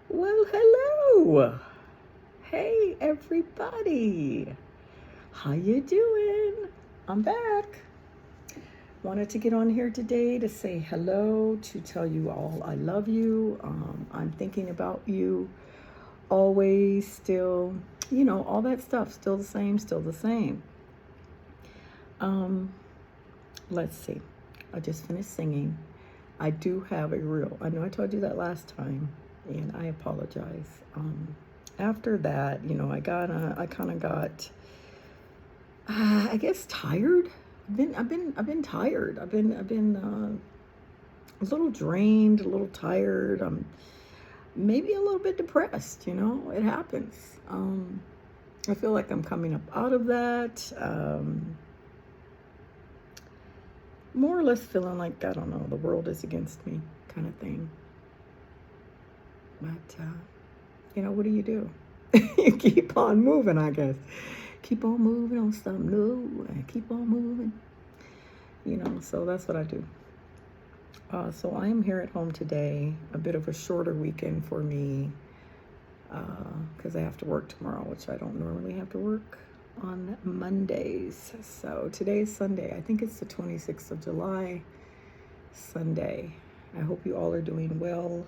Well, hello. Hey, everybody. How you doing? I'm back. Wanted to get on here today to say hello, to tell you all I love you. I'm thinking about you always, still, all that stuff. Still the same, still the same. Um, let's see. I just finished singing. I do have a reel. I know I told you that last time, and I apologize. After that, I kind of got, I guess, tired. I've been tired. I've been a little drained, a little tired. Maybe a little bit depressed. It happens. I feel like I'm coming up out of that. More or less feeling like, I don't know, the world is against me, kind of thing. But what do? You keep on moving, I guess. Keep on moving on something new and keep on moving. So that's what I do. So I am here at home today, a bit of a shorter weekend for me because I have to work tomorrow, which I don't normally have to work on Mondays. So today is Sunday. I think it's the 26th of July, Sunday. I hope you all are doing well,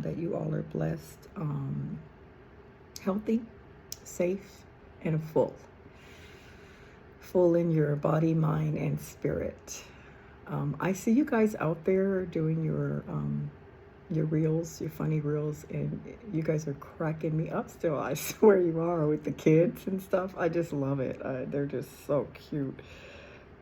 that you all are blessed, healthy, safe, and full. Full in your body, mind, and spirit. I see you guys out there doing your reels, your funny reels, and you guys are cracking me up still. I swear you are, with the kids and stuff. I just love it. They're just so cute.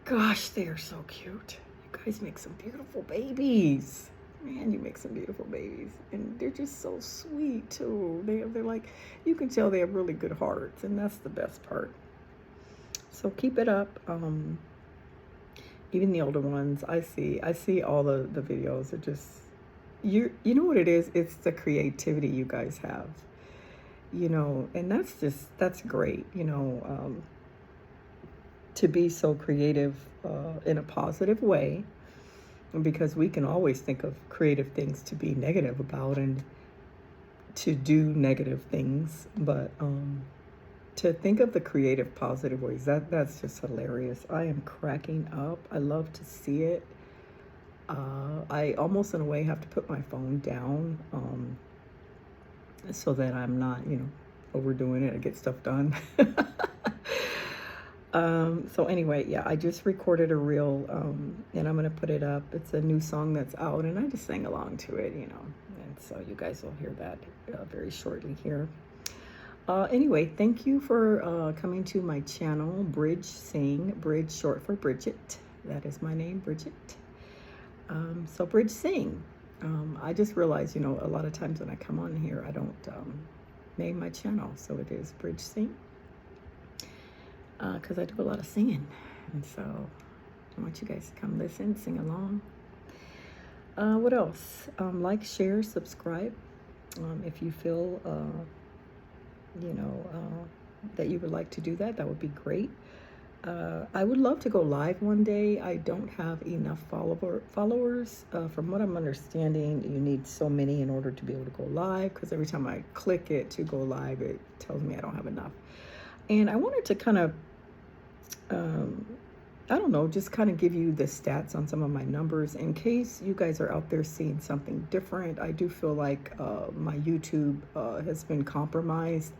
Gosh, they are so cute. You guys make some beautiful babies. Man, you make some beautiful babies. And they're just so sweet, too. They're like, you can tell they have really good hearts, and that's the best part. So keep it up. Even the older ones, I see all the videos are just, you know what it is? It's the creativity you guys have. And that's great, to be so creative in a positive way, because we can always think of creative things to be negative about and to do negative things, but to think of the creative positive ways, that's just hilarious. I am cracking up. I love to see it. I almost in a way have to put my phone down, so that I'm not overdoing it. I get stuff done. So anyway, yeah, I just recorded a reel, and I'm gonna put it up. It's a new song that's out, and I just sang along to it, and so you guys will hear that very shortly here. Anyway, thank you for coming to my channel, Bridge Sing. Bridge short for Bridget. That is my name, Bridget. So Bridge Sing. I just realized, a lot of times when I come on here, I don't name my channel, so it is Bridge Sing. Because I do a lot of singing, and so I want you guys to come listen, sing along. What else? Like, share, subscribe. If you feel, that you would like to do that, that would be great. I would love to go live one day. I don't have enough followers. From what I'm understanding, you need so many in order to be able to go live, because every time I click it to go live, it tells me I don't have enough. And I wanted to kind of, I don't know, just kind of give you the stats on some of my numbers in case you guys are out there seeing something different. I do feel like my YouTube has been compromised.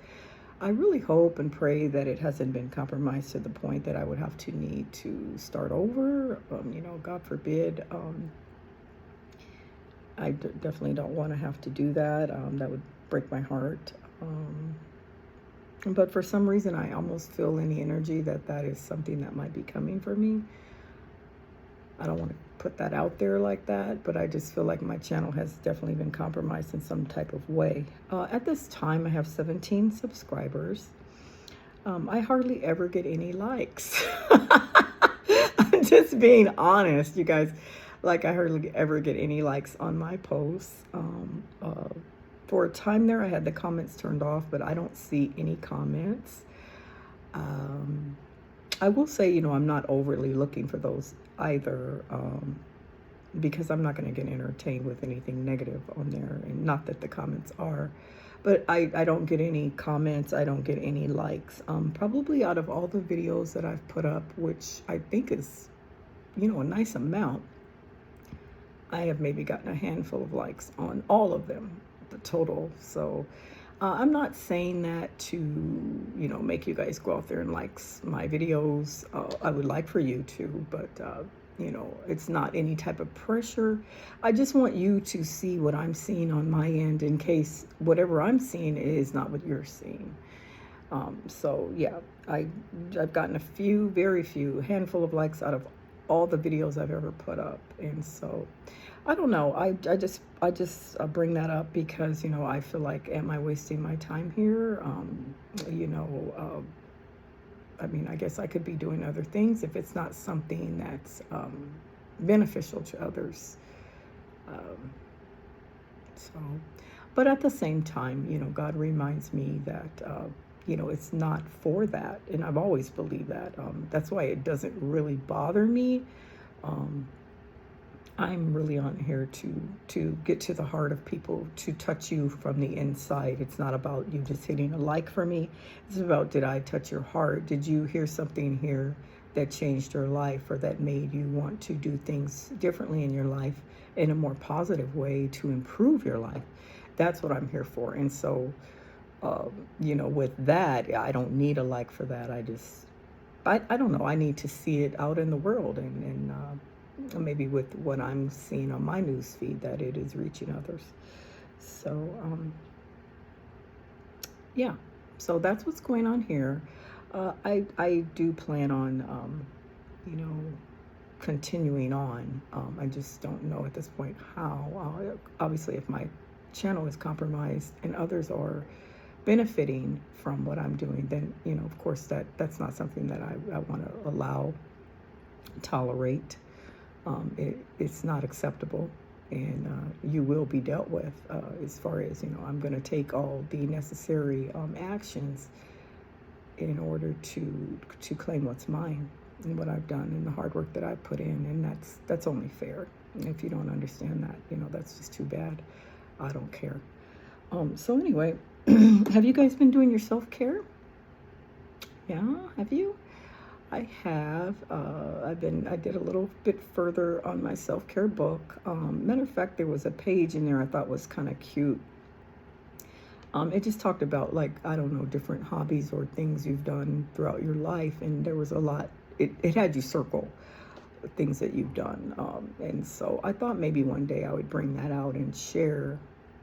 I really hope and pray that it hasn't been compromised to the point that I would have to need to start over. God forbid. I definitely don't want to have to do that. That would break my heart. But for some reason, I almost feel in the energy that is something that might be coming for me. I don't want to put that out there like that, but I just feel like my channel has definitely been compromised in some type of way. At this time, I have 17 subscribers. I hardly ever get any likes. I'm just being honest, you guys. Like, I hardly ever get any likes on my posts. For a time there, I had the comments turned off, but I don't see any comments. I will say, I'm not overly looking for those either. because I'm not going to get entertained with anything negative on there. And not that the comments are, but I don't get any comments. I don't get any likes. Probably out of all the videos that I've put up, which I think is, a nice amount, I have maybe gotten a handful of likes on all of them, the total. So I'm not saying that to, make you guys go out there and like my videos. I would like for you to, but, it's not any type of pressure. I just want you to see what I'm seeing on my end in case whatever I'm seeing is not what you're seeing. So yeah, I've gotten a few, very few, handful of likes out of all the videos I've ever put up. And so I don't know. I just bring that up because, I feel like, am I wasting my time here? I mean, I guess I could be doing other things if it's not something that's beneficial to others. So, but at the same time, God reminds me that, it's not for that. And I've always believed that. That's why it doesn't really bother me. I'm really on here to get to the heart of people, to touch you from the inside. It's not about you just hitting a like for me. It's about, did I touch your heart? Did you hear something here that changed your life, or that made you want to do things differently in your life in a more positive way to improve your life? That's what I'm here for. And so, with that, I don't need a like for that. I don't know. I need to see it out in the world, and maybe with what I'm seeing on my news feed, that it is reaching others. So, yeah. So that's what's going on here. I do plan on, continuing on. I just don't know at this point how. Obviously, if my channel is compromised and others are benefiting from what I'm doing, then, of course, that's not something that I want to allow, tolerate. It's not acceptable, and you will be dealt with as far as, I'm going to take all the necessary actions in order to claim what's mine and what I've done and the hard work that I've put in. And that's only fair. And if you don't understand that, that's just too bad. I don't care. So anyway, have you guys been doing your self-care? Yeah, have you? I have. I did a little bit further on my self-care book. Matter of fact, there was a page in there I thought was kind of cute. It just talked about, like, I don't know, different hobbies or things you've done throughout your life. And there was a lot. It had you circle things that you've done. And so I thought maybe one day I would bring that out and share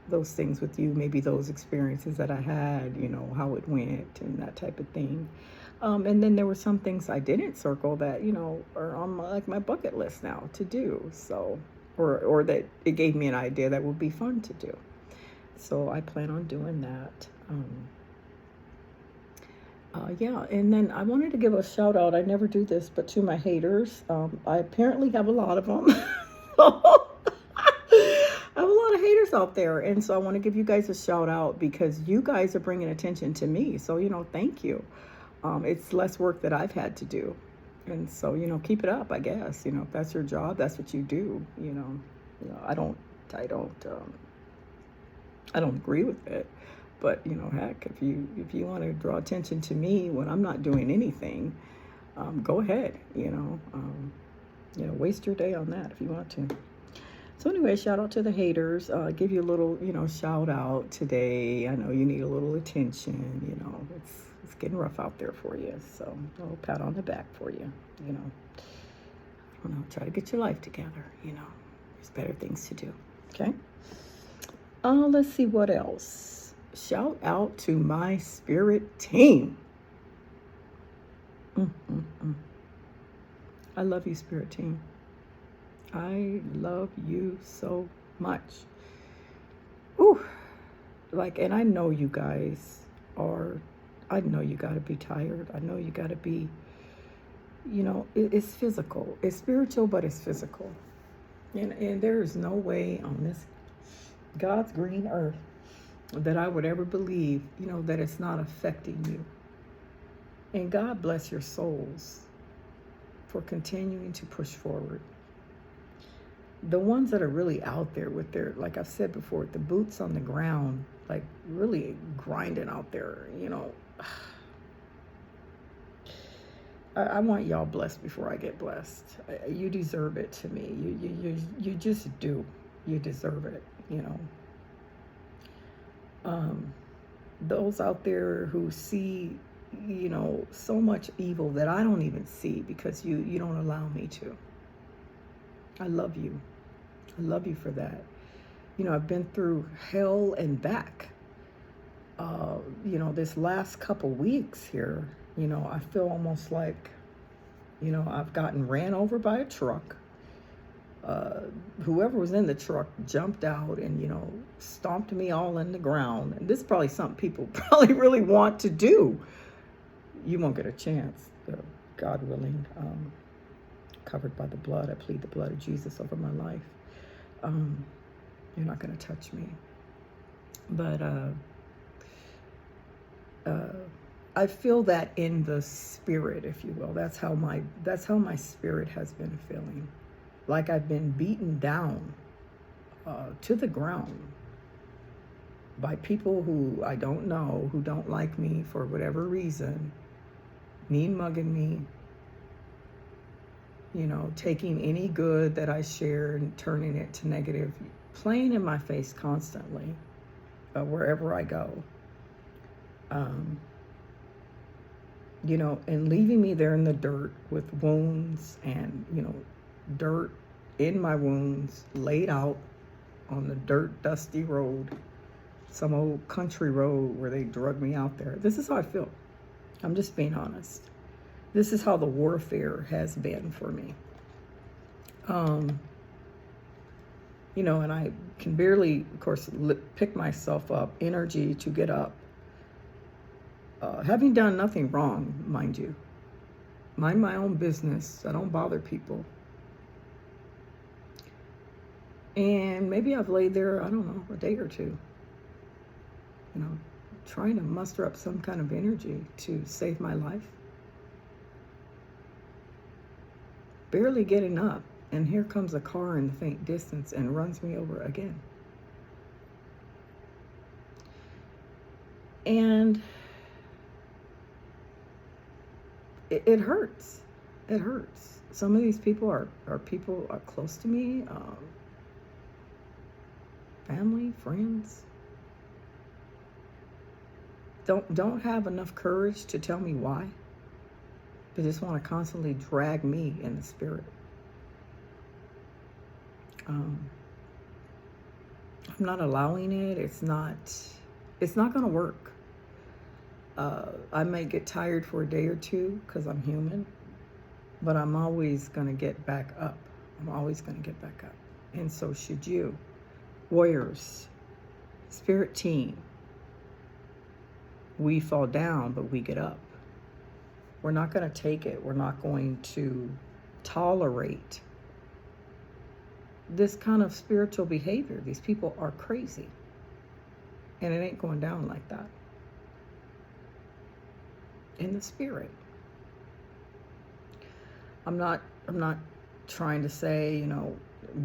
those things with you. Maybe those experiences that I had, how it went and that type of thing. And then there were some things I didn't circle that, are on my bucket list now to do. So, or that it gave me an idea that would be fun to do. So I plan on doing that. Yeah, and then I wanted to give a shout out. I never do this, but to my haters. I apparently have a lot of them. I have a lot of haters out there, and so I want to give you guys a shout out because you guys are bringing attention to me. So, thank you. It's less work that I've had to do. And so, keep it up, I guess. If that's your job, that's what you do. I don't agree with it. But, heck, if you want to draw attention to me when I'm not doing anything, go ahead, waste your day on that if you want to. So anyway, shout out to the haters. Give you a little, shout out today. I know you need a little attention. It's getting rough out there for you. So a little pat on the back for you. I don't know. Try to get your life together. There's better things to do. Okay. Let's see what else. Shout out to my spirit team. I love you, spirit team. I love you so much. Ooh, and I know you guys I know you got to be tired. I know you got to be, it's physical. It's spiritual, but it's physical. And there is no way on this God's green earth that I would ever believe, that it's not affecting you. And God bless your souls for continuing to push forward. the ones that are really out there with their, like I've said before, the boots on the ground, like really grinding out there, you know. I want y'all blessed before I get blessed. You deserve it to me. You just do. You deserve it, you know. Those out there who see, you know, so much evil that I don't even see because you don't allow me to. I love you. I love you for that. You know, I've been through hell and back. You know, this last couple weeks here, you know, I feel almost like, you know, I've gotten ran over by a truck. Whoever was in the truck jumped out and, you know, stomped me all in the ground. And this is probably something people probably really want to do. You won't get a chance, God willing. Covered by the blood, I plead the blood of Jesus over my life. You're not going to touch me. But I feel that in the spirit, if you will. That's how my spirit has been feeling. Like I've been beaten down to the ground by people who I don't know, who don't like me for whatever reason, mean mugging me, you know, taking any good that I share and turning it to negative, playing in my face constantly, wherever I go. You know, and leaving me there in the dirt with wounds and, you know, dirt in my wounds, laid out on the dirt, dusty road, some old country road where they drug me out there. This is how I feel. I'm just being honest. This is how the warfare has been for me. You know, and I can barely, of course, pick myself up, energy to get up. Having done nothing wrong, mind you. Mind my own business. I don't bother people. And maybe I've laid there, I don't know, a day or two. You know, trying to muster up some kind of energy to save my life. Barely getting up, and here comes a car in the faint distance and runs me over again. And it hurts. It hurts. Some of these people are people are close to me, family, friends. Don't have enough courage to tell me why. They just want to constantly drag me in the spirit. I'm not allowing it. It's not going to work. I may get tired for a day or two because I'm human, but I'm always going to get back up. I'm always going to get back up. And so should you. Warriors, spirit team. We fall down, but we get up. We're not going to take it. We're not going to tolerate this kind of spiritual behavior. These people are crazy. And it ain't going down like that. In the spirit. I'm not trying to say, you know,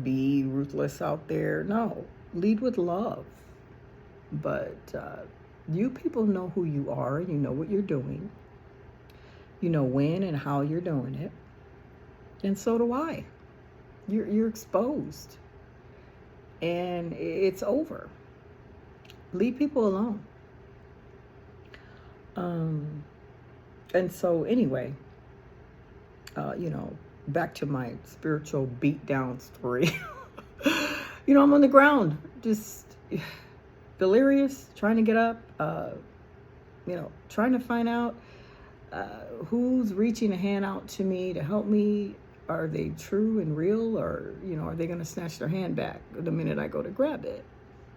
be ruthless out there. No, lead with love. But you people know who you are. You know what you're doing. You know when and how you're doing it. And so do I. You're exposed. And it's over. Leave people alone. And so anyway, you know, back to my spiritual beat down story. You know, I'm on the ground, just delirious, trying to get up, you know, trying to find out who's reaching a hand out to me to help me. Are they true and real, or, you know, are they going to snatch their hand back the minute I go to grab it?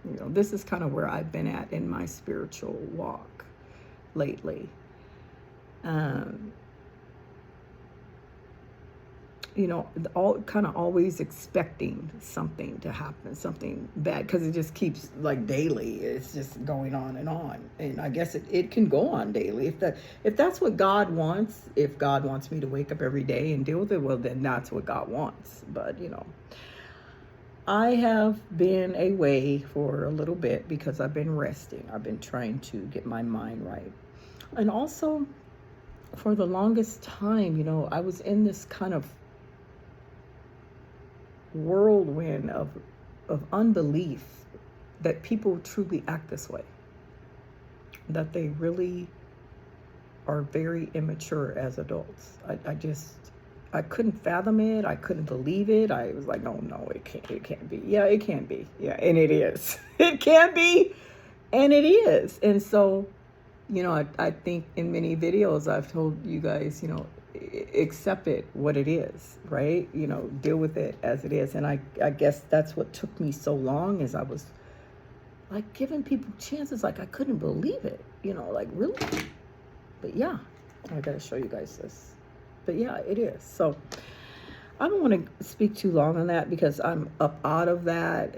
You know, this is kind of where I've been at in my spiritual walk lately. You know, always expecting something to happen, something bad, because it just keeps, like, daily. It's just going on. And I guess it can go on daily. If that's what God wants, if God wants me to wake up every day and deal with it, well, then that's what God wants. But, you know, I have been away for a little bit because I've been resting. I've been trying to get my mind right. And also, for the longest time, I was in this kind of whirlwind of unbelief that people truly act this way, that they really are very immature as adults. I couldn't fathom it. I couldn't believe it. I was like, oh no, it can't be. Yeah, it can be. Yeah, and it is. It can be, and it is. And so, I think in many videos I've told you guys, accept it what it is, right? Deal with it as it is. And I guess that's what took me so long, is I was like giving people chances, like I couldn't believe it, like really. But yeah, I gotta show you guys this. But yeah, it is. So I don't want to speak too long on that because I'm up out of that,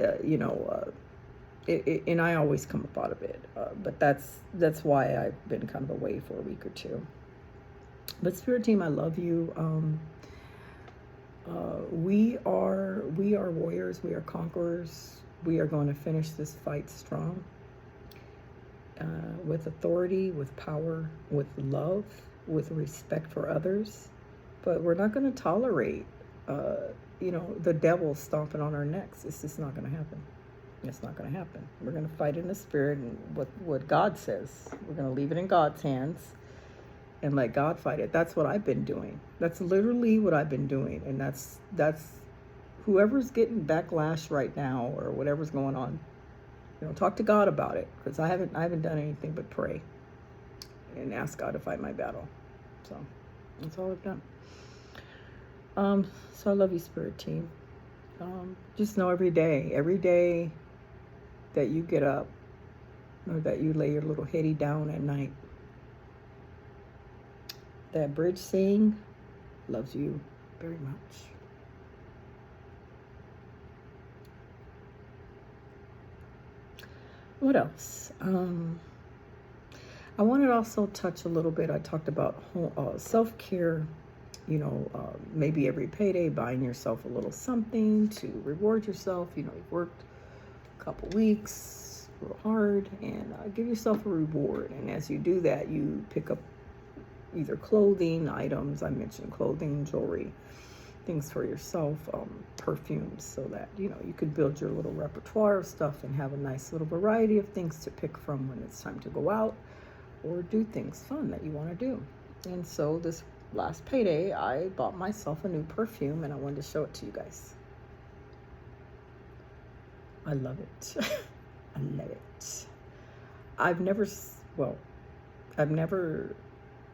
and I always come up out of it. But that's why I've been kind of away for a week or two. But Spirit Team, I love you. We are warriors. We are conquerors. We are going to finish this fight strong, with authority, with power, with love, with respect for others. But we're not going to tolerate, the devil stomping on our necks. It's just not going to happen. It's not going to happen. We're going to fight in the spirit and what God says. We're going to leave it in God's hands and let God fight it. That's what I've been doing. That's literally what I've been doing. And that's whoever's getting backlash right now or whatever's going on, talk to God about it, because I haven't done anything but pray and ask God to fight my battle. So that's all I've done. So I love you, Spirit Team. Just know every day that you get up, or that you lay your little heady down at night, that Bridge Singh loves you very much. What else? I wanted to also touch a little bit. I talked about self-care, maybe every payday buying yourself a little something to reward yourself. You've worked a couple weeks real hard, and give yourself a reward. And as you do that, you pick up either clothing items. I mentioned clothing, jewelry, things for yourself, perfumes, so that you could build your little repertoire of stuff and have a nice little variety of things to pick from when it's time to go out or do things fun that you want to do. And so this last payday, I bought myself a new perfume, and I wanted to show it to you guys. I love it. I love it.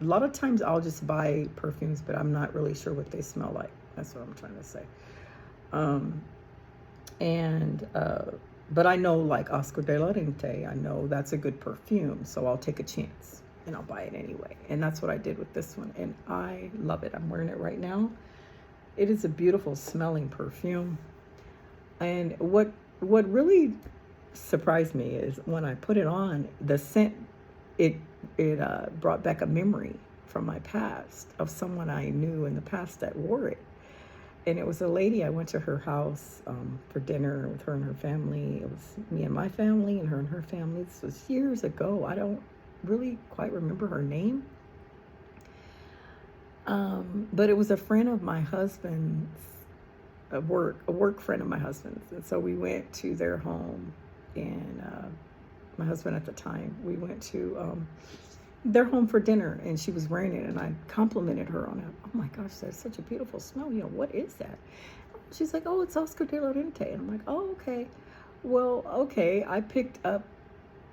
A lot of times I'll just buy perfumes, but I'm not really sure what they smell like. That's what I'm trying to say. But I know, like Oscar de la Renta, I know that's a good perfume, so I'll take a chance and I'll buy it anyway. And that's what I did with this one, and I love it. I'm wearing it right now. It is a beautiful smelling perfume. And what really surprised me is when I put it on, the scent, it brought back a memory from my past of someone I knew in the past that wore it. And it was a lady. I went to her house for dinner with her and her family. It was me and my family and her family. This was years ago. I don't really quite remember her name. But it was a friend of my husband's, a work friend of my husband's. And so we went to their home, and my husband at the time, we went to their home for dinner, and she was wearing it, and I complimented her on it. Oh my gosh, that's such a beautiful smell. What is that? She's like, oh, it's Oscar de la Renta. And I'm like, oh, okay. Well, okay. I picked up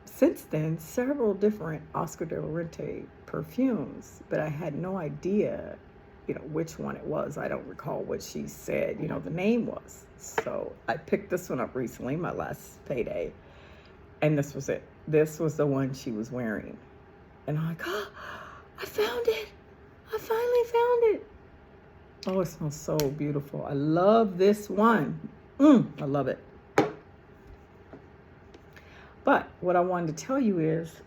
since then several different Oscar de la Renta perfumes, but I had no idea, which one it was. I don't recall what she said, the name was. So I picked this one up recently, my last payday, and this was it. This was the one she was wearing. And I'm like, oh, I found it. I finally found it. Oh, it smells so beautiful. I love this one. I love it. But what I wanted to tell you is,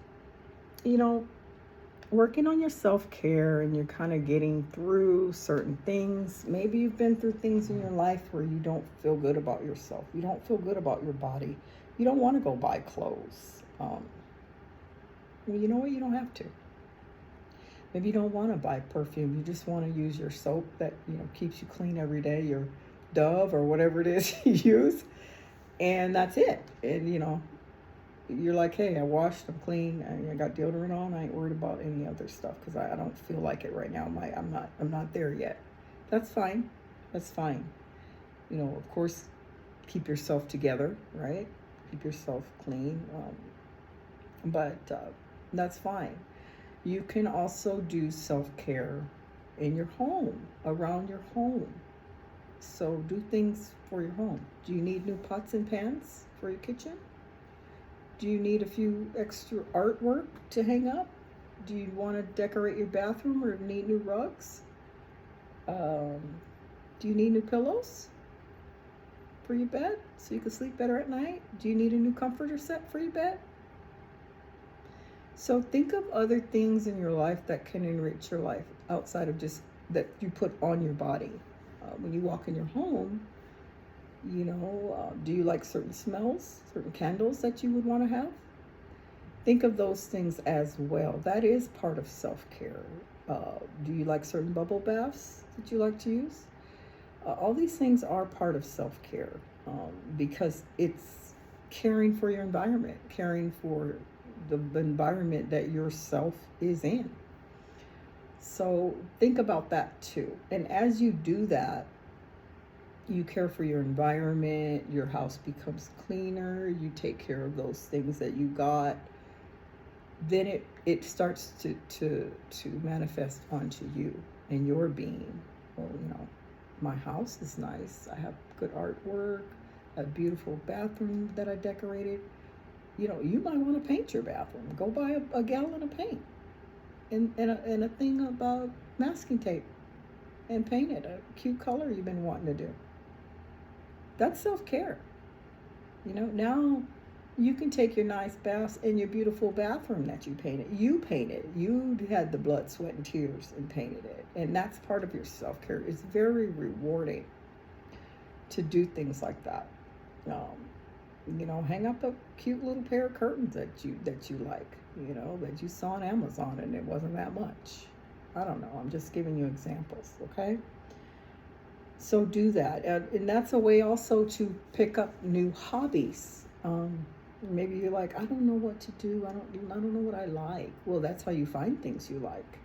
working on your self-care and you're kind of getting through certain things. Maybe you've been through things in your life where you don't feel good about yourself. You don't feel good about your body. You don't want to go buy clothes. Well, you know what? You don't have to. Maybe you don't want to buy perfume. You just want to use your soap that, keeps you clean every day, your Dove or whatever it is you use. And that's it. And, you're like, hey, I washed, I'm clean, I got deodorant on. I ain't worried about any other stuff because I don't feel like it right now. I'm not there yet. That's fine. That's fine. Of course, keep yourself together, right? Keep yourself clean. But that's fine. You can also do self-care in your home, around your home. So do things for your home. Do you need new pots and pans for your kitchen? Do you need a few extra artwork to hang up? Do you want to decorate your bathroom or need new rugs? Do you need new pillows for your bed so you can sleep better at night? Do you need a new comforter set for your bed? So think of other things in your life that can enrich your life outside of just that you put on your body. When you walk in your home, do you like certain smells, certain candles that you would want to have? Think of those things as well. That is part of self-care. Do you like certain bubble baths that you like to use? All these things are part of self-care because it's caring for your environment, caring for the environment that yourself is in. So think about that too. And as you do that, you care for your environment, your house becomes cleaner, you take care of those things that you got, then it starts to manifest onto you and your being. Well, my house is nice. I have good artwork, a beautiful bathroom that I decorated. You might want to paint your bathroom. Go buy a gallon of paint and a thing of masking tape and paint it a cute color you've been wanting to do. That's self-care. Now you can take your nice baths in your beautiful bathroom that you painted. You painted. You had the blood, sweat, and tears and painted it. And that's part of your self-care. It's very rewarding to do things like that. Hang up a cute little pair of curtains that you like, that you saw on Amazon and it wasn't that much. I don't know. I'm just giving you examples, okay? So do that. And that's a way also to pick up new hobbies. Maybe you're like, I don't know what to do. I don't know what I like. Well, that's how you find things you like.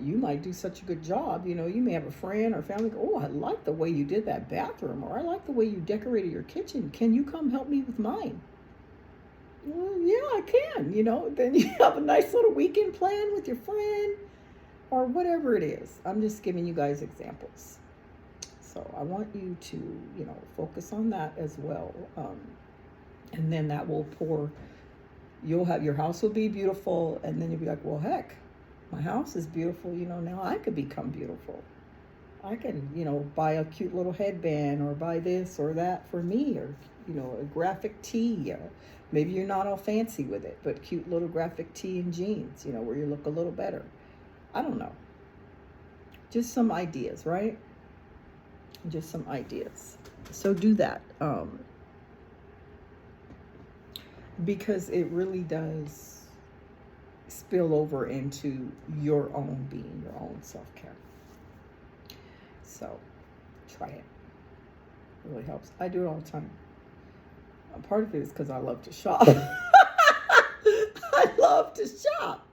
You might do such a good job. You may have a friend or family go, oh, I like the way you did that bathroom, or I like the way you decorated your kitchen. Can you come help me with mine? Well, yeah, I can. Then you have a nice little weekend plan with your friend or whatever it is. I'm just giving you guys examples. So I want you to, focus on that as well. And then that will your house will be beautiful. And then you'll be like, well, heck, my house is beautiful. Now I could become beautiful. I can, buy a cute little headband or buy this or that for me, or, a graphic tee. Maybe you're not all fancy with it, but cute little graphic tee and jeans, where you look a little better. I don't know. Just some ideas, right? Just some ideas. So do that. Because it really does spill over into your own being, your own self-care. So try it. It really helps. I do it all the time. Part of it is because I love to shop. I love to shop.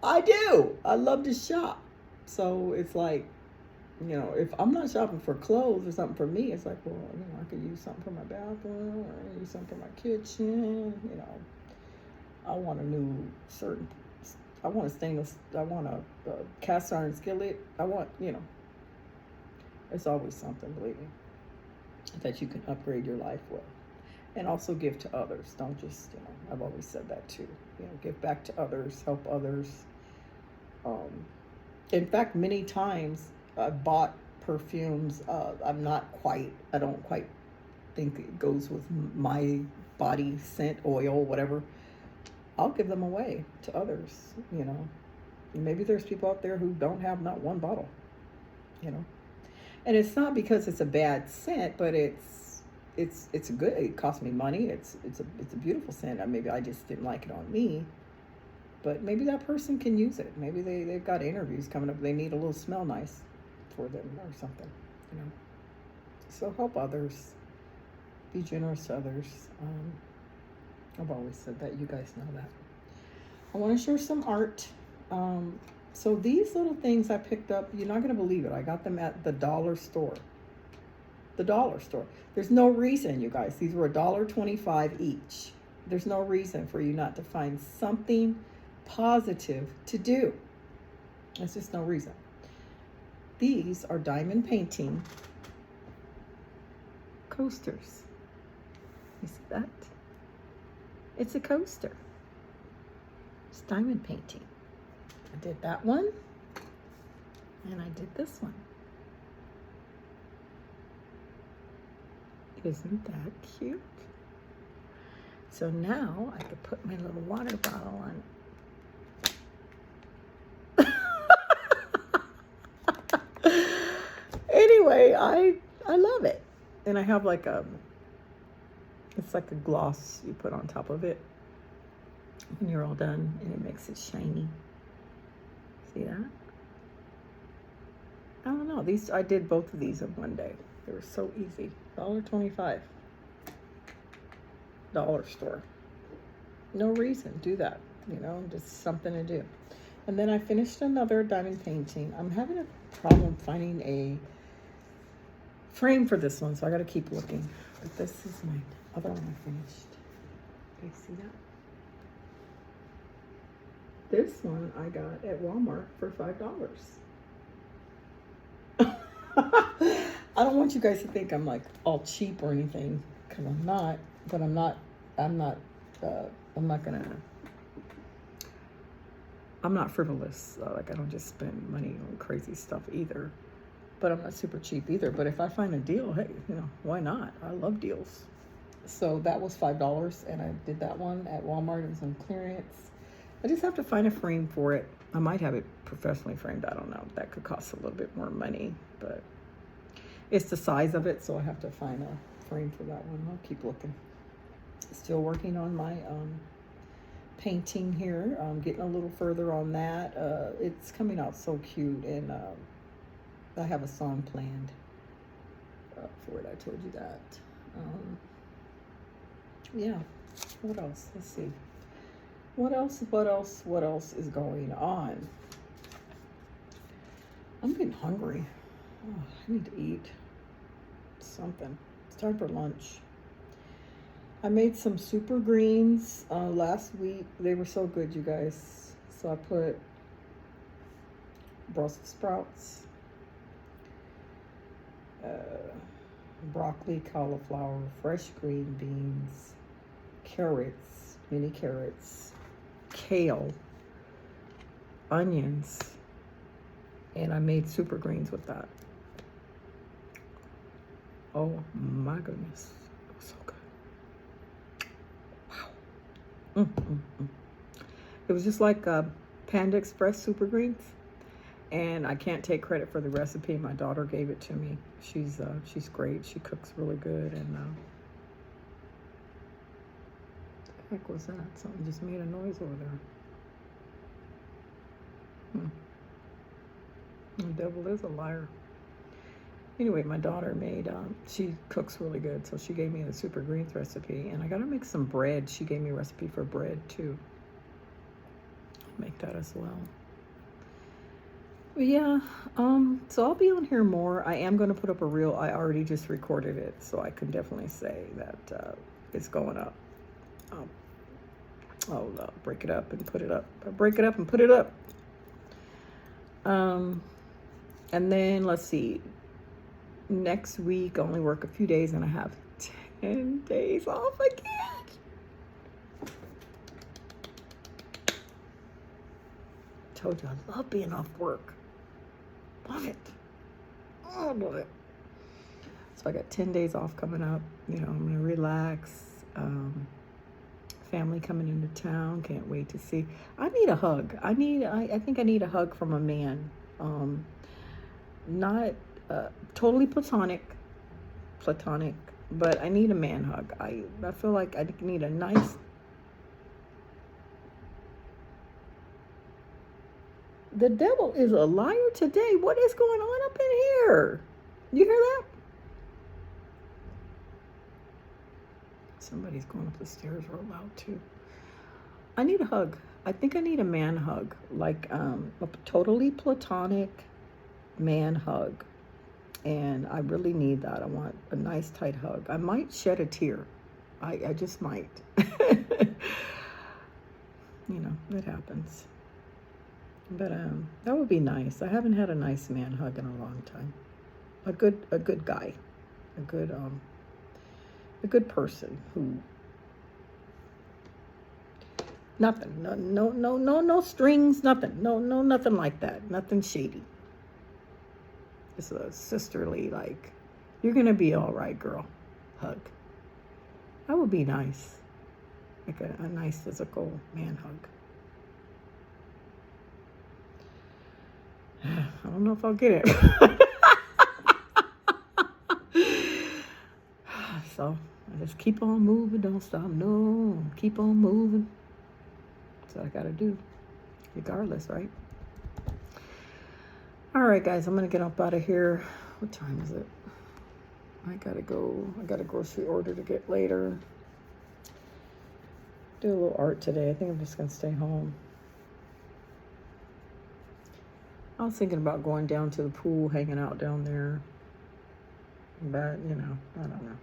I do. I love to shop. So it's like, if I'm not shopping for clothes or something for me, it's like, well, I could use something for my bathroom, or I could use something for my kitchen. I want I want a cast iron skillet. I want, it's always something, believe me, that you can upgrade your life with. And also give to others. Don't just, I've always said that too. Give back to others, help others. In fact, many times I've bought perfumes. I don't quite think it goes with my body scent, oil, whatever. I'll give them away to others, Maybe there's people out there who don't have not one bottle, you know. And it's not because it's a bad scent, but it's good. It cost me money. It's a beautiful scent. Maybe I just didn't like it on me, but maybe that person can use it. Maybe they've got interviews coming up. They need a little smell nice for them or something, you know. So help others. Be generous to others. I've always said that. You guys know that. I want to share some art. So these little things I picked up, you're not going to believe it. I got them at the dollar store. The dollar store. There's no reason, you guys. These were $1.25 each. There's no reason for you not to find something positive to do. There's just no reason. These are diamond painting coasters. You see that? It's a coaster. It's diamond painting. I did that one, and I did this one. Isn't that cute? So now I could put my little water bottle on. Anyway, I love it. And I have like it's like a gloss you put on top of it when you're all done, and it makes it shiny. See that? I don't know. I did both of these in one day. They were so easy. $1.25. Dollar store. No reason. Do that. You know, just something to do. And then I finished another diamond painting. I'm having a problem finding a frame for this one, so I got to keep looking. But this is my other one I finished. Okay, see that? This one I got at Walmart for $5. I don't want you guys to think I'm like all cheap or anything, because I'm not. But I'm not frivolous. Like I don't just spend money on crazy stuff either. But I'm not super cheap either. But if I find a deal, hey, you know, why not? I love deals. So that was $5, and I did that one at Walmart. It was on clearance. I just have to find a frame for it. I might have it professionally framed. I don't know. That could cost a little bit more money, but it's the size of it, so I have to find a frame for that one. I'll keep looking. Still working on my painting here. I'm getting a little further on that. It's coming out so cute, and I have a song planned for it. I told you that. Yeah. What else? Let's see. What else is going on? I'm getting hungry. Oh, I need to eat something. It's time for lunch. I made some super greens last week. They were so good, you guys. So I put Brussels sprouts, broccoli, cauliflower, fresh green beans, carrots, mini carrots, kale, onions, and I made super greens with that. Oh my goodness, it was so good. Wow. It was just like Panda Express super greens, and I can't take credit for the recipe. My daughter gave it to me. She's great. She cooks really good, and the heck was that? Something just made a noise over there. The devil is a liar. Anyway, my daughter made, she cooks really good, so she gave me the super greens recipe, and I gotta make some bread. She gave me a recipe for bread too. I'll make that as well. But yeah, so I'll be on here more. I am gonna put up a reel. I already just recorded it, so I can definitely say that it's going up. I'll break it up and put it up. Break it up and put it up. And then let's see. Next week, I only work a few days, and I have 10 days off again. Told you I love being off work. Love it. Oh, I love it. So I got 10 days off coming up. You know, I'm gonna relax, family coming into town. Can't wait to see. I need a hug. I think I need a hug from a man. Not totally platonic, but I need a man hug. I feel like I need a nice. The devil is a liar today. What is going on up in here? You hear that? Somebody's going up the stairs real loud too. I need a hug. I think I need a man hug, like a totally platonic man hug. And I really need that. I want a nice tight hug. I might shed a tear. I just might. You know, that happens. But that would be nice. I haven't had a nice man hug in a long time. A good guy. A good person who nothing. No strings, nothing. No, nothing like that. Nothing shady. It's a sisterly, like, you're gonna be all right, girl. Hug. That would be nice. Like a nice physical man hug. I don't know if I'll get it. So I just keep on moving, don't stop. No, keep on moving. That's what I gotta do, regardless, right? All right, guys, I'm gonna get up out of here. What time is it? I gotta go. I got a grocery order to get later. Do a little art today. I think I'm just gonna stay home. I was thinking about going down to the pool, hanging out down there. But, you know, I don't know.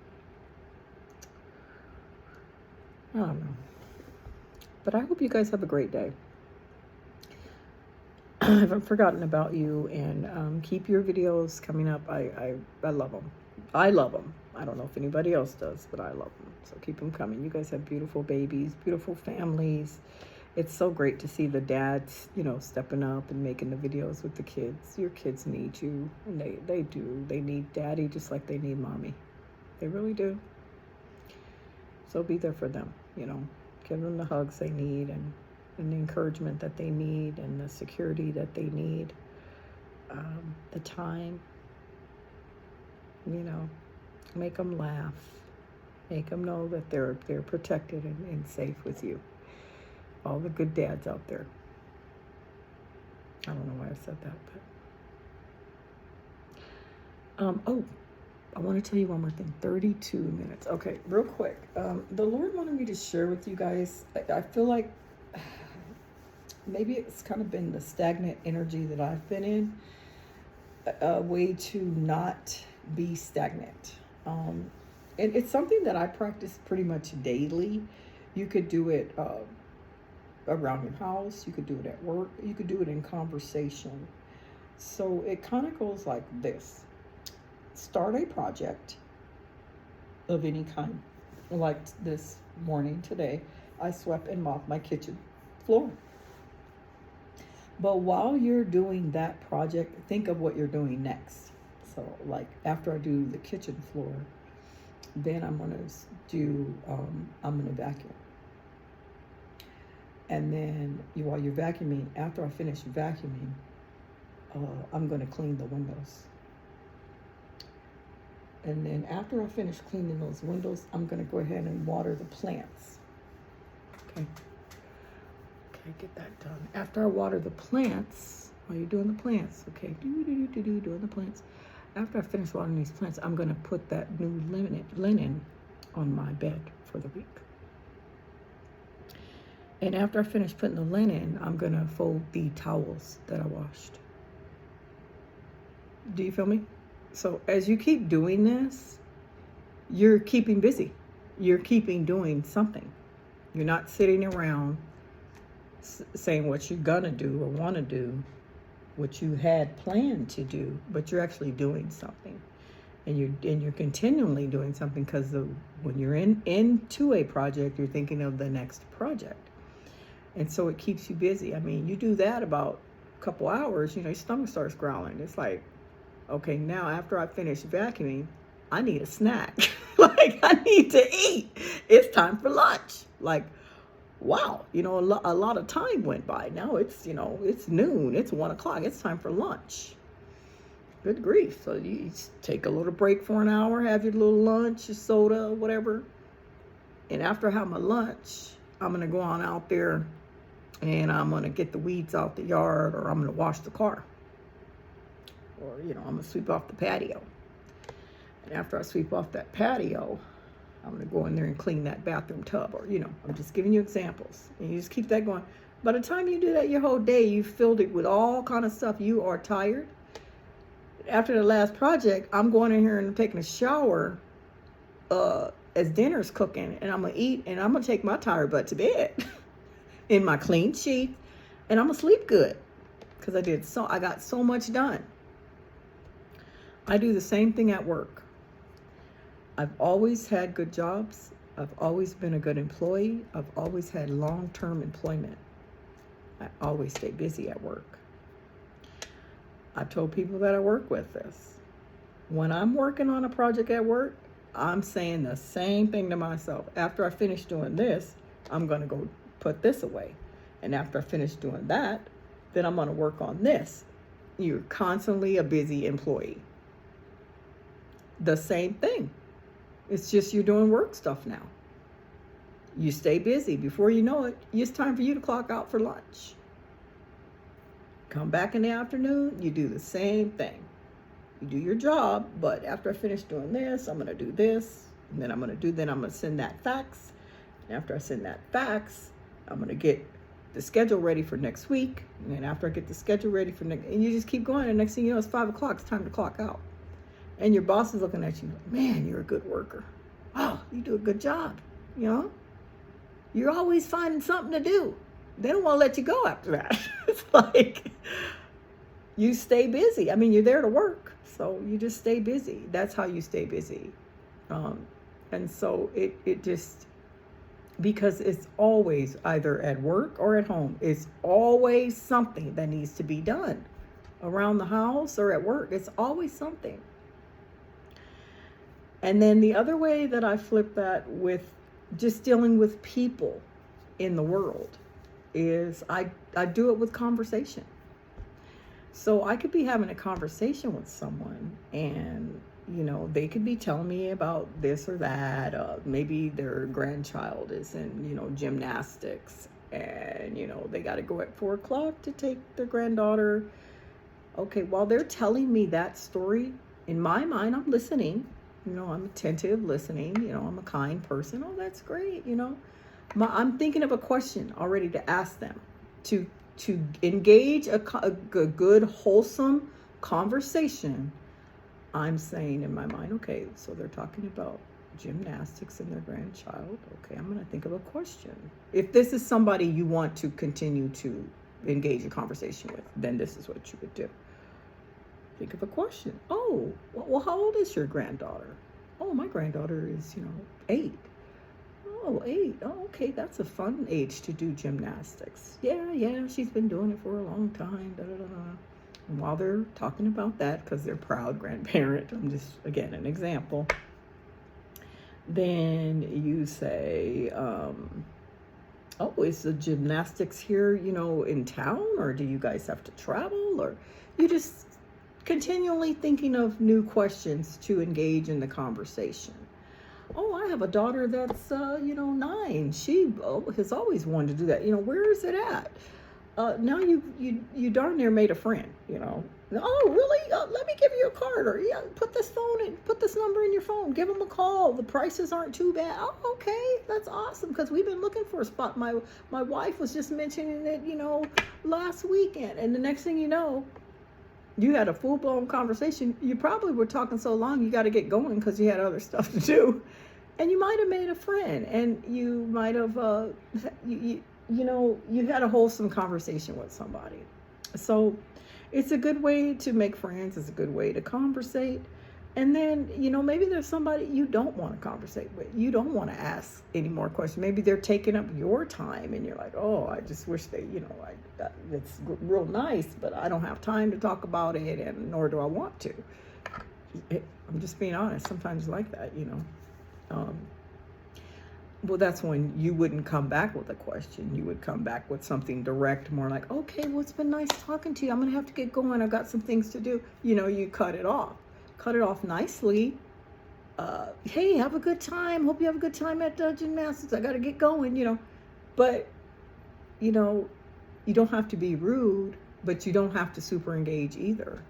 But I hope you guys have a great day. I haven't forgotten about you, and keep your videos coming up. I love them. I love them. I don't know if anybody else does, but I love them. So keep them coming. You guys have beautiful babies, beautiful families. It's so great to see the dads, you know, stepping up and making the videos with the kids. Your kids need you, and they do. They need daddy just like they need mommy. They really do. So be there for them, you know. Give them the hugs they need, and the encouragement that they need, and the security that they need, the time, you know. Make them laugh. Make them know that they're protected and safe with you. All the good dads out there. I don't know why I said that, but oh, I want to tell you one more thing. 32 minutes. Okay, real quick. The Lord wanted me to share with you guys. I feel like maybe it's kind of been the stagnant energy that I've been in. A way to not be stagnant. And it's something that I practice pretty much daily. You could do it around your house. You could do it at work. You could do it in conversation. So it kind of goes like this. Start a project of any kind. Like this morning today, I swept and mopped my kitchen floor. But while you're doing that project, think of what you're doing next. So like after I do the kitchen floor, then I'm going to do, I'm going to vacuum. And then while you're vacuuming, after I finish vacuuming, I'm going to clean the windows. And then after I finish cleaning those windows, I'm going to go ahead and water the plants. Okay, get that done. After I water the plants, while you're doing the plants, okay, doing the plants. After I finish watering these plants, I'm going to put that new linen on my bed for the week. And after I finish putting the linen, I'm going to fold the towels that I washed. Do you feel me? So as you keep doing this, you're keeping busy. You're keeping doing something. You're not sitting around saying what you're going to do or want to do, what you had planned to do, but you're actually doing something. And you're continually doing something, because when you're into a project, you're thinking of the next project. And so it keeps you busy. I mean, you do that about a couple hours, you know, your stomach starts growling. It's like, okay, now after I finish vacuuming, I need a snack. Like, I need to eat. It's time for lunch. Like, wow, a lot of time went by. Now it's noon, it's 1 o'clock, it's time for lunch. Good grief. So you take a little break for an hour, have your little lunch, your soda, whatever. And after I have my lunch, I'm going to go on out there and I'm going to get the weeds out the yard, or I'm going to wash the car. Or, I'm going to sweep off the patio. And after I sweep off that patio, I'm going to go in there and clean that bathroom tub. Or, I'm just giving you examples. And you just keep that going. By the time you do that your whole day, you've filled it with all kind of stuff. You are tired. After the last project, I'm going in here and taking a shower as dinner's cooking. And I'm going to eat, and I'm going to take my tired butt to bed in my clean sheets. And I'm going to sleep good because I got so much done. I do the same thing at work. I've always had good jobs. I've always been a good employee. I've always had long-term employment. I always stay busy at work. I've told people that I work with this. When I'm working on a project at work, I'm saying the same thing to myself. After I finish doing this, I'm going to go put this away. And after I finish doing that, then I'm going to work on this. You're constantly a busy employee. The same thing. It's just you're doing work stuff now. You stay busy. Before you know it, it's time for you to clock out for lunch. Come back in the afternoon, you do the same thing. You do your job, but after I finish doing this, I'm going to do this, and then I'm going to send that fax. And after I send that fax, I'm going to get the schedule ready for next week. And then after I get the schedule ready for next, and you just keep going, and next thing you know, it's 5 o'clock, it's time to clock out. And your boss is looking at you like, man, you're a good worker. Wow, you do a good job, You're always finding something to do. They don't want to let you go after that. It's like you stay busy. I mean, you're there to work, so you just stay busy. That's how you stay busy. And so it just, because it's always either at work or at home, it's always something that needs to be done around the house or at work. It's always something. And then the other way that I flip that with just dealing with people in the world is I do it with conversation. So I could be having a conversation with someone and, they could be telling me about this or that. Maybe their grandchild is in, gymnastics and, they got to go at 4 o'clock to take their granddaughter. Okay, while they're telling me that story, in my mind, I'm listening. I'm attentive, listening. I'm a kind person. Oh, that's great. I'm thinking of a question already to ask them, to engage a good, wholesome conversation. I'm saying in my mind, okay, so they're talking about gymnastics and their grandchild. Okay, I'm going to think of a question. If this is somebody you want to continue to engage a conversation with, then this is what you would do. Think of a question. Oh, well, how old is your granddaughter? Oh, my granddaughter is, 8. Oh, 8. Oh, okay, that's a fun age to do gymnastics. Yeah, she's been doing it for a long time. Da, da, da, da. And while they're talking about that, because they're proud grandparent, I'm just, again, an example, then you say, oh, is the gymnastics here, in town? Or do you guys have to travel? Or you just continually thinking of new questions to engage in the conversation. Oh, I have a daughter that's, 9. She has always wanted to do that. Where is it at? Now you darn near made a friend, Oh, really? Let me give you a card, or put this number in your phone. Give them a call. The prices aren't too bad. Oh, okay, that's awesome, because we've been looking for a spot. My wife was just mentioning it, last weekend, and the next thing you know, you had a full-blown conversation. You probably were talking so long you got to get going because you had other stuff to do. And you might have made a friend, and you might have, you had a wholesome conversation with somebody. So it's a good way to make friends. It's a good way to conversate. And then, maybe there's somebody you don't want to conversate with. You don't want to ask any more questions. Maybe they're taking up your time and you're like, oh, I just wish they, it's real nice, but I don't have time to talk about it, and nor do I want to. I'm just being honest. Sometimes like that, well, that's when you wouldn't come back with a question. You would come back with something direct, more like, okay, well, it's been nice talking to you. I'm going to have to get going. I've got some things to do. You know, you cut it off. Cut it off nicely. Hey, have a good time. Hope you have a good time at Dungeon Masters. I got to get going, you know. But, you know, you don't have to be rude, but you don't have to super engage either.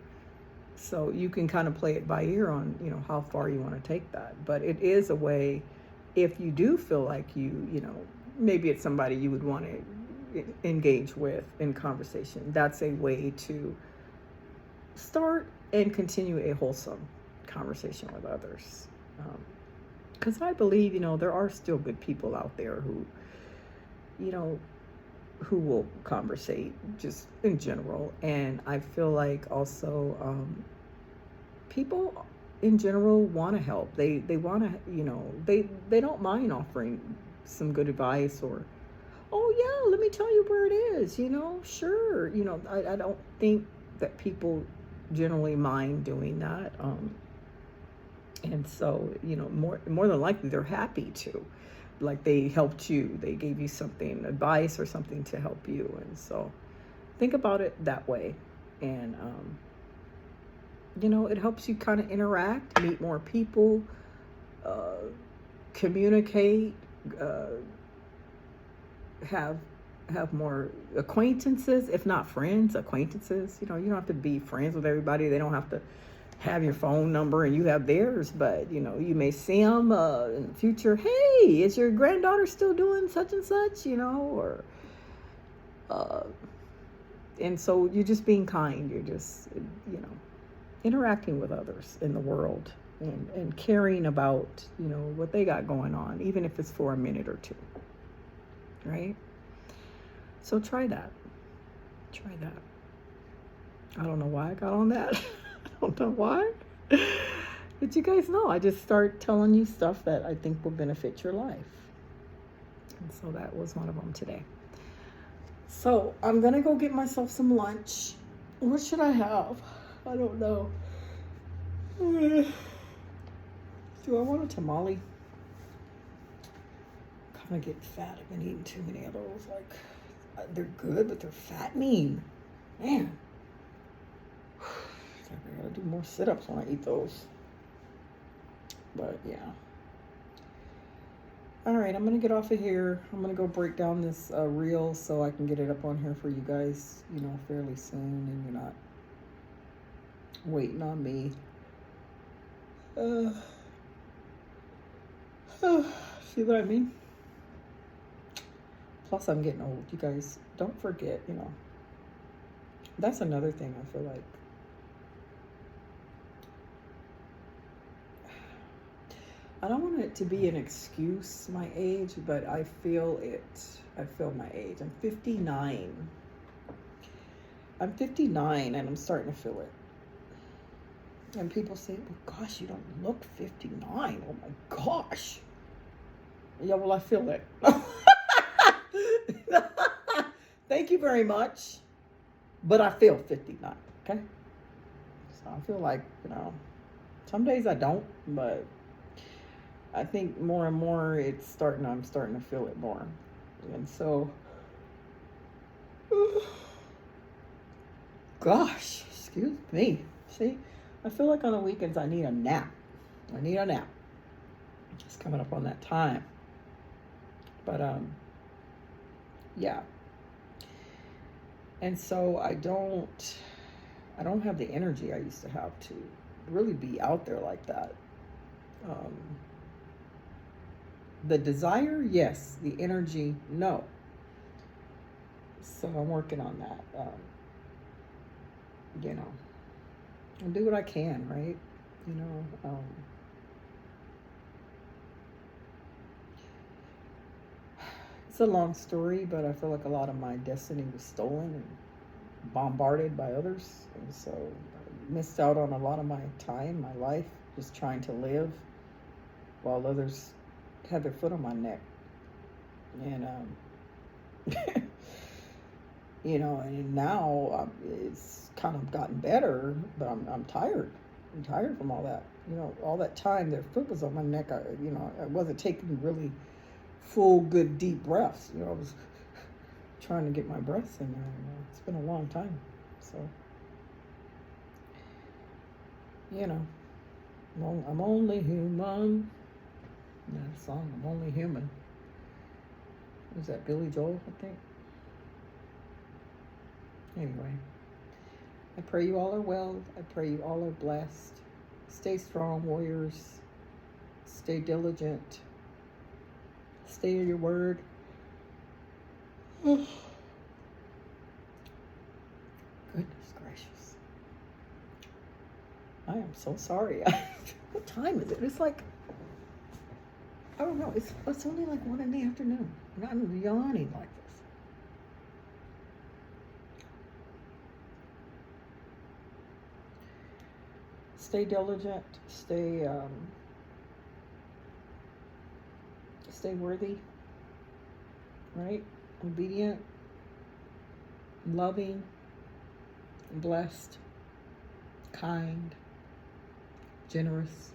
So you can kind of play it by ear on, you know, how far you want to take that. But it is a way, if you do feel like you know, maybe it's somebody you would want to engage with in conversation, that's a way to start and continue a wholesome conversation with others. Because I believe, you know, there are still good people out there who, you know, who will conversate just in general. And I feel like also people in general want to help. They want to, you know, they don't mind offering some good advice or, oh yeah, let me tell you where it is, you know, sure. You know, I don't think that people generally mind doing that. And so, you know, more than likely they're happy to. Like they helped you, they gave you something, advice or something to help you. And so think about it that way. And you know, it helps you kind of interact, meet more people, communicate, have more acquaintances, if not friends, acquaintances. You know, you don't have to be friends with everybody. They don't have to have your phone number and you have theirs, but you know, you may see them in the future. Hey, is your granddaughter still doing such and such, you know, or and so you're just being kind. You're just, you know, interacting with others in the world and caring about, you know, what they got going on, even if it's for a minute or two, right? So try that. I don't know why I got on that. I don't know why. But you guys know, I just start telling you stuff that I think will benefit your life. And so that was one of them today. So I'm going to go get myself some lunch. What should I have? I don't know. Do I want a tamale? Kind of get fat. I've been eating too many of those. Like, they're good, but they're fattening. Man. I gotta do more sit-ups when I eat those. But yeah. All right, I'm gonna get off of here. I'm gonna go break down this reel so I can get it up on here for you guys, you know, fairly soon, and you're not waiting on me. See what I mean? Plus, I'm getting old. You guys, don't forget, you know. That's another thing I feel like. I don't want it to be an excuse, my age, but I feel it. I feel my age. I'm 59. I'm 59 and I'm starting to feel it. And people say, well, gosh, you don't look 59. Oh my gosh. Yeah, well, I feel it. Thank you very much. But I feel 59, okay? So I feel like, you know, some days I don't, but I think more and more I'm starting to feel it more. And so, gosh, excuse me. See, I feel like on the weekends I need a nap. It's coming up on that time. But, yeah. And so I don't have the energy I used to have to really be out there like that. The desire, yes. The energy, no. So I'm working on that. You know, I'll do what I can, right? You know, it's a long story, but I feel like a lot of my destiny was stolen and bombarded by others. And so I missed out on a lot of my time, my life, just trying to live while others had their foot on my neck. And, you know, and now it's kind of gotten better, but I'm tired. I'm tired from all that. You know, all that time their foot was on my neck. I wasn't taking really full, good, deep breaths. You know, I was trying to get my breaths in there. It's been a long time. So, you know, I'm only human. That song, I'm only human. Was that Billy Joel, I think? Anyway, I pray you all are well. I pray you all are blessed. Stay strong, warriors. Stay diligent. Stay in your word. Goodness gracious. I am so sorry. What time is it? It's like, I don't know. It's only like 1 in the afternoon. And I'm yawning like this. Stay diligent. Stay worthy. Right? Obedient. Loving. Blessed. Kind. Generous.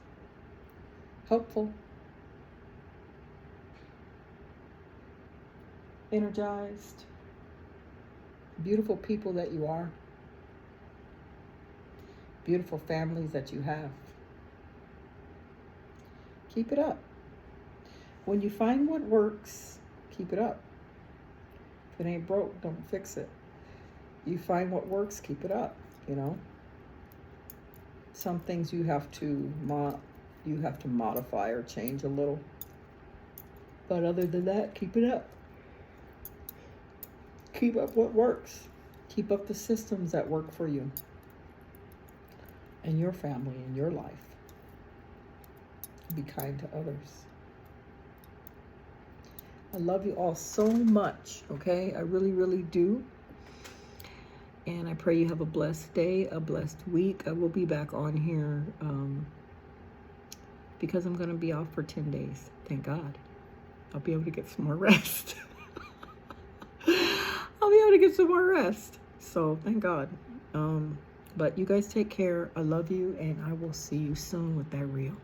Helpful. Energized. Beautiful people that you are. Beautiful families that you have. Keep it up. When you find what works, keep it up. If it ain't broke, don't fix it. You find what works, keep it up, you know. Some things you have to modify or change a little. But other than that, keep it up. Keep up what works. Keep up the systems that work for you and your family and your life. Be kind to others. I love you all so much, okay? I really, really do. And I pray you have a blessed day, a blessed week. I will be back on here because I'm going to be off for 10 days. Thank God. I'll be able to get some more rest. I'll be able to get some more rest. So thank God. But you guys take care. I love you, and I will see you soon with that reel.